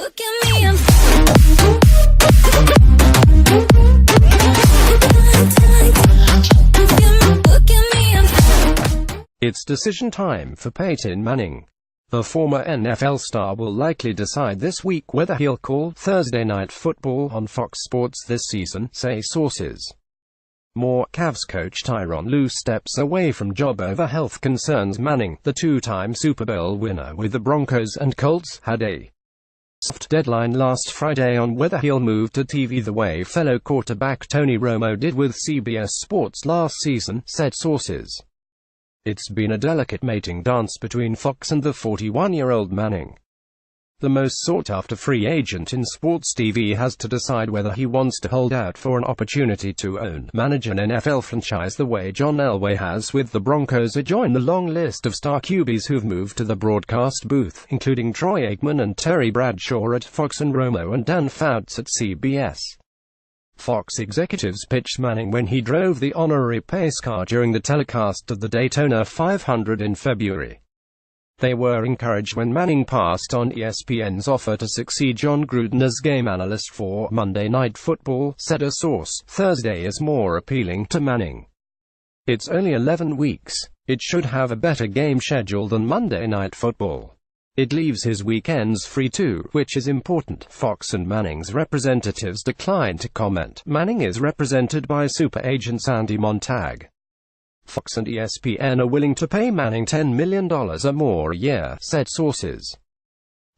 Look at me, I'm It's decision time for Peyton Manning. The former NFL star will likely decide this week whether he'll call Thursday Night Football on Fox Sports this season, say sources. More Cavs coach Tyronn Lue steps away from job over health concerns. Manning, the two-time Super Bowl winner with the Broncos and Colts, had a soft deadline last Friday on whether he'll move to TV the way fellow quarterback Tony Romo did with CBS Sports last season, said sources. It's been a delicate mating dance between Fox and the 41-year-old Manning. The most sought-after free agent in sports TV has to decide whether he wants to hold out for an opportunity to manage an NFL franchise the way John Elway has with the Broncos, or join the long list of star QBs who've moved to the broadcast booth, including Troy Aikman and Terry Bradshaw at Fox and Romo and Dan Fouts at CBS. Fox executives pitched Manning when he drove the honorary pace car during the telecast of the Daytona 500 in February. They were encouraged when Manning passed on ESPN's offer to succeed John Gruden as game analyst for Monday Night Football, said a source. Thursday is more appealing to Manning. It's only 11 weeks. It should have a better game schedule than Monday Night Football. It leaves his weekends free too, which is important. Fox and Manning's representatives declined to comment. Manning is represented by super agent Sandy Montag. Fox and ESPN are willing to pay Manning $10 million or more a year, said sources.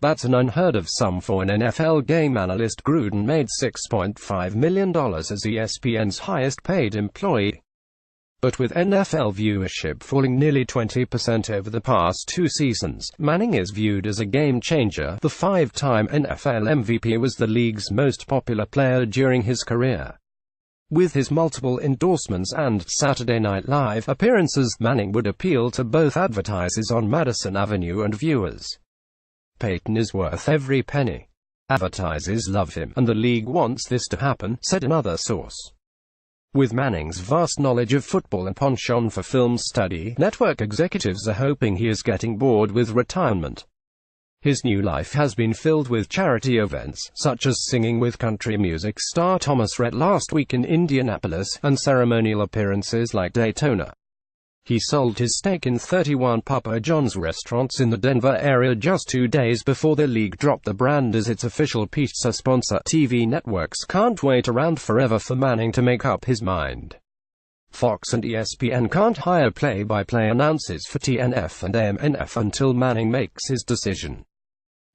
That's an unheard-of sum for an NFL game analyst. Gruden made $6.5 million as ESPN's highest-paid employee. But with NFL viewership falling nearly 20% over the past two seasons, Manning is viewed as a game-changer. The five-time NFL MVP was the league's most popular player during his career. With his multiple endorsements and Saturday Night Live appearances, Manning would appeal to both advertisers on Madison Avenue and viewers. Peyton is worth every penny. Advertisers love him, and the league wants this to happen, said another source. With Manning's vast knowledge of football and penchant for film study, network executives are hoping he is getting bored with retirement. His new life has been filled with charity events, such as singing with country music star Thomas Rhett last week in Indianapolis, and ceremonial appearances like Daytona. He sold his stake in 31 Papa John's restaurants in the Denver area just 2 days before the league dropped the brand as its official pizza sponsor. TV networks can't wait around forever for Manning to make up his mind. Fox and ESPN can't hire play-by-play announcers for TNF and AMNF until Manning makes his decision.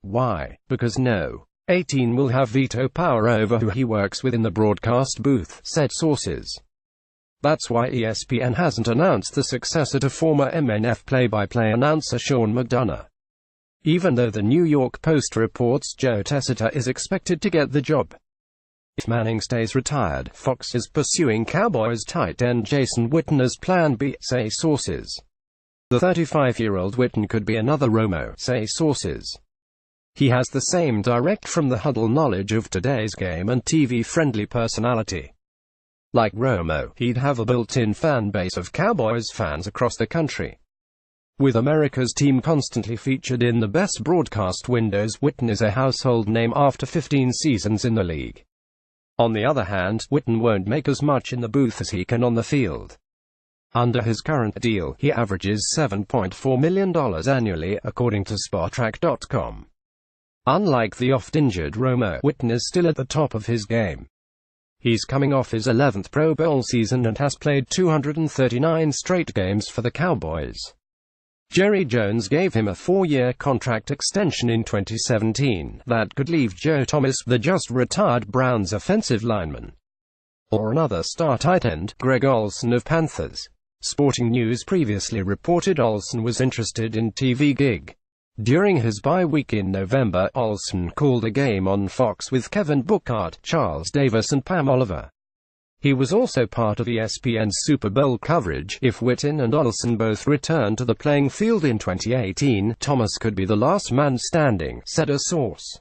Why? Because no 18 will have veto power over who he works with in the broadcast booth, said sources. That's why ESPN hasn't announced the successor to former MNF play-by-play announcer Sean McDonough. Even though the New York Post reports Joe Tessiter is expected to get the job. If Manning stays retired, Fox is pursuing Cowboys tight end Jason Witten as Plan B, say sources. The 35-year-old Witten could be another Romo, say sources. He has the same direct-from-the-huddle knowledge of today's game and TV-friendly personality. Like Romo, he'd have a built-in fan base of Cowboys fans across the country. With America's team constantly featured in the best broadcast windows, Witten is a household name after 15 seasons in the league. On the other hand, Witten won't make as much in the booth as he can on the field. Under his current deal, he averages $7.4 million annually, according to Spotrac.com. Unlike the oft-injured Romo, Witten is still at the top of his game. He's coming off his 11th Pro Bowl season and has played 239 straight games for the Cowboys. Jerry Jones gave him a 4-year contract extension in 2017 that could leave Joe Thomas, the just-retired Browns offensive lineman, or another star tight end, Greg Olsen of Panthers. Sporting News previously reported Olsen was interested in TV gig. During his bye week in November, Olsen called a game on Fox with Kevin Burkhardt, Charles Davis and Pam Oliver. He was also part of ESPN's Super Bowl coverage. If Witten and Olsen both return to the playing field in 2018, Thomas could be the last man standing, said a source.